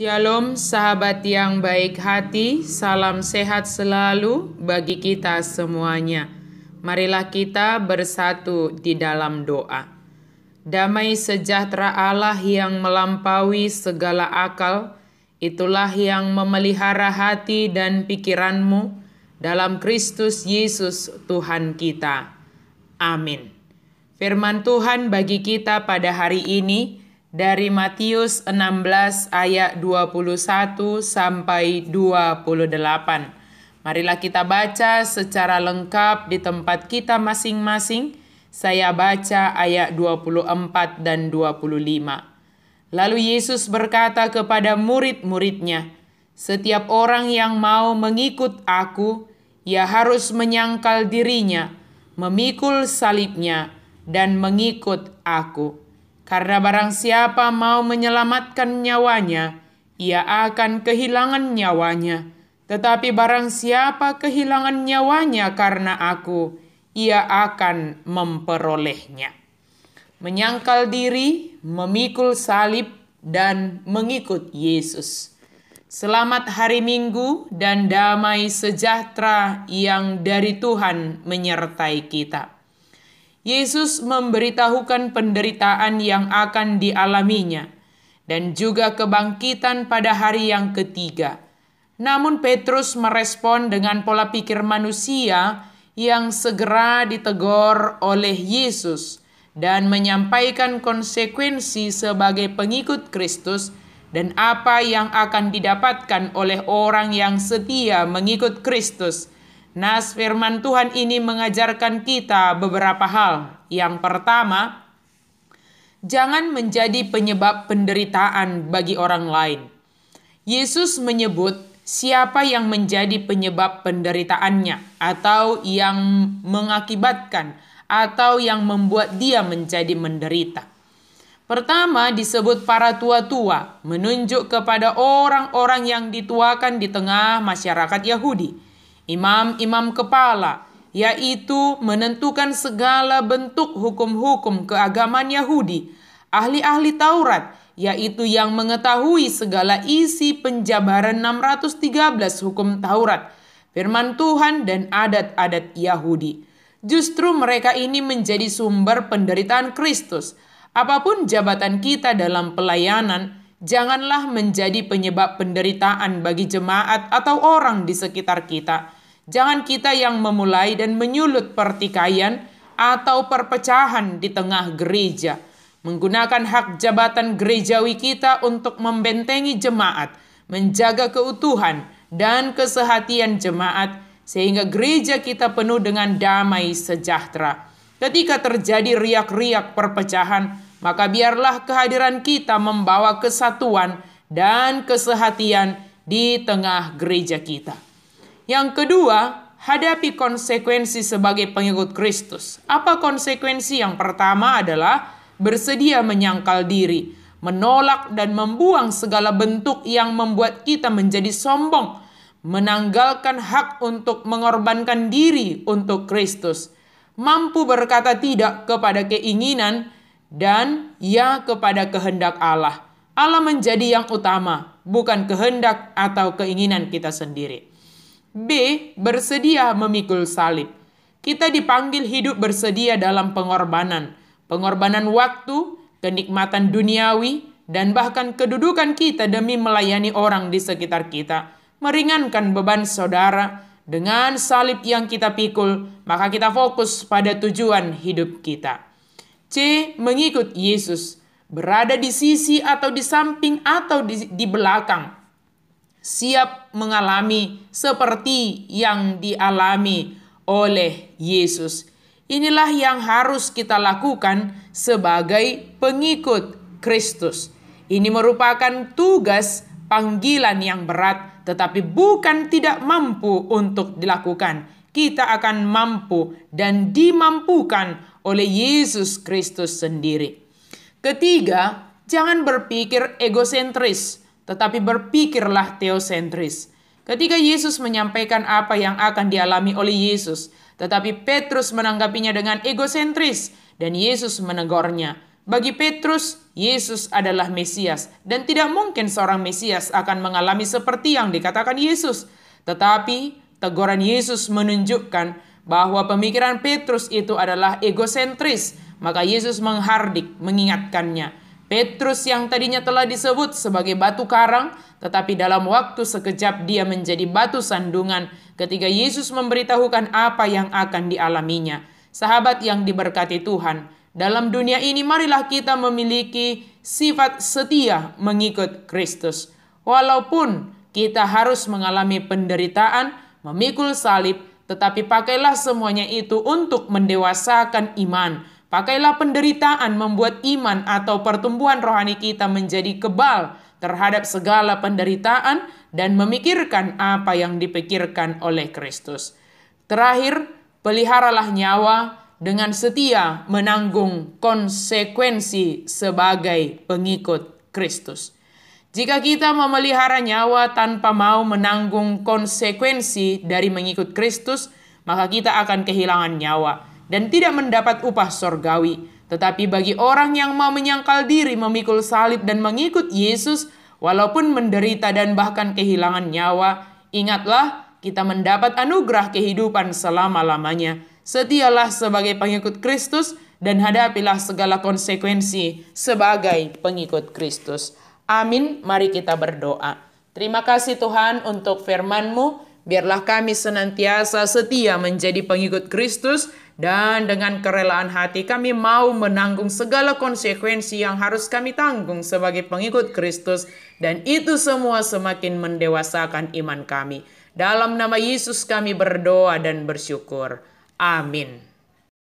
Shalom sahabat yang baik hati, salam sehat selalu bagi kita semuanya. Marilah kita bersatu di dalam doa. Damai sejahtera Allah yang melampaui segala akal, itulah yang memelihara hati dan pikiranmu dalam Kristus Yesus Tuhan kita. Amin. Firman Tuhan bagi kita pada hari ini dari Matius 16 ayat 21 sampai 28. Marilah kita baca secara lengkap di tempat kita masing-masing. Saya baca ayat 24 dan 25. Lalu Yesus berkata kepada murid-muridnya, "Setiap orang yang mau mengikut aku, ia harus menyangkal dirinya, memikul salibnya, dan mengikut aku. Karena barang siapa mau menyelamatkan nyawanya, ia akan kehilangan nyawanya. Tetapi barang siapa kehilangan nyawanya karena aku, ia akan memperolehnya." Menyangkal diri, memikul salib, dan mengikut Yesus. Selamat hari Minggu dan damai sejahtera yang dari Tuhan menyertai kita. Yesus memberitahukan penderitaan yang akan dialaminya dan juga kebangkitan pada hari yang ketiga. Namun Petrus merespon dengan pola pikir manusia yang segera ditegur oleh Yesus dan menyampaikan konsekuensi sebagai pengikut Kristus dan apa yang akan didapatkan oleh orang yang setia mengikut Kristus. Nas firman Tuhan ini mengajarkan kita beberapa hal. Yang pertama, jangan menjadi penyebab penderitaan bagi orang lain. Yesus menyebut siapa yang menjadi penyebab penderitaannya atau yang mengakibatkan atau yang membuat dia menjadi menderita. Pertama disebut para tua-tua, menunjuk kepada orang-orang yang dituakan di tengah masyarakat Yahudi. Imam-imam kepala, yaitu menentukan segala bentuk hukum-hukum keagamaan Yahudi. Ahli-ahli Taurat, yaitu yang mengetahui segala isi penjabaran 613 hukum Taurat, firman Tuhan dan adat-adat Yahudi. Justru mereka ini menjadi sumber penderitaan Kristus. Apapun jabatan kita dalam pelayanan, janganlah menjadi penyebab penderitaan bagi jemaat atau orang di sekitar kita. Jangan kita yang memulai dan menyulut pertikaian atau perpecahan di tengah gereja. Menggunakan hak jabatan gerejawi kita untuk membentengi jemaat, menjaga keutuhan dan kesehatian jemaat, sehingga gereja kita penuh dengan damai sejahtera. Ketika terjadi riak-riak perpecahan, maka biarlah kehadiran kita membawa kesatuan dan kesehatian di tengah gereja kita. Yang kedua, hadapi konsekuensi sebagai pengikut Kristus. Apa konsekuensi? Yang pertama adalah bersedia menyangkal diri, menolak dan membuang segala bentuk yang membuat kita menjadi sombong, menanggalkan hak untuk mengorbankan diri untuk Kristus, mampu berkata tidak kepada keinginan dan ya kepada kehendak Allah. Allah menjadi yang utama, bukan kehendak atau keinginan kita sendiri. B. Bersedia memikul salib. Kita dipanggil hidup bersedia dalam pengorbanan. Pengorbanan waktu, kenikmatan duniawi, dan bahkan kedudukan kita demi melayani orang di sekitar kita. Meringankan beban saudara. Dengan salib yang kita pikul, maka kita fokus pada tujuan hidup kita. C. Mengikut Yesus. Berada di sisi atau di samping atau di belakang. Siap mengalami seperti yang dialami oleh Yesus. Inilah yang harus kita lakukan sebagai pengikut Kristus. Ini merupakan tugas panggilan yang berat, tetapi bukan tidak mampu untuk dilakukan. Kita akan mampu dan dimampukan oleh Yesus Kristus sendiri. Ketiga, jangan berpikir egosentris, tetapi berpikirlah teosentris. Ketika Yesus menyampaikan apa yang akan dialami oleh Yesus, tetapi Petrus menanggapinya dengan egosentris dan Yesus menegurnya. Bagi Petrus, Yesus adalah Mesias dan tidak mungkin seorang Mesias akan mengalami seperti yang dikatakan Yesus. Tetapi teguran Yesus menunjukkan bahwa pemikiran Petrus itu adalah egosentris. Maka Yesus menghardik, mengingatkannya. Petrus yang tadinya telah disebut sebagai batu karang, tetapi dalam waktu sekejap dia menjadi batu sandungan ketika Yesus memberitahukan apa yang akan dialaminya. Sahabat yang diberkati Tuhan, dalam dunia ini marilah kita memiliki sifat setia mengikut Kristus. Walaupun kita harus mengalami penderitaan, memikul salib, tetapi pakailah semuanya itu untuk mendewasakan iman. Pakailah penderitaan membuat iman atau pertumbuhan rohani kita menjadi kebal terhadap segala penderitaan dan memikirkan apa yang dipikirkan oleh Kristus. Terakhir, peliharalah nyawa dengan setia menanggung konsekuensi sebagai pengikut Kristus. Jika kita memelihara nyawa tanpa mau menanggung konsekuensi dari mengikut Kristus, maka kita akan kehilangan nyawa dan tidak mendapat upah sorgawi. Tetapi bagi orang yang mau menyangkal diri, memikul salib dan mengikut Yesus, walaupun menderita dan bahkan kehilangan nyawa, ingatlah kita mendapat anugerah kehidupan selama-lamanya. Setialah sebagai pengikut Kristus dan hadapilah segala konsekuensi sebagai pengikut Kristus. Amin. Mari kita berdoa. Terima kasih Tuhan untuk firman-Mu. Biarlah kami senantiasa setia menjadi pengikut Kristus dan dengan kerelaan hati kami mau menanggung segala konsekuensi yang harus kami tanggung sebagai pengikut Kristus, dan itu semua semakin mendewasakan iman kami. Dalam nama Yesus kami berdoa dan bersyukur. Amin.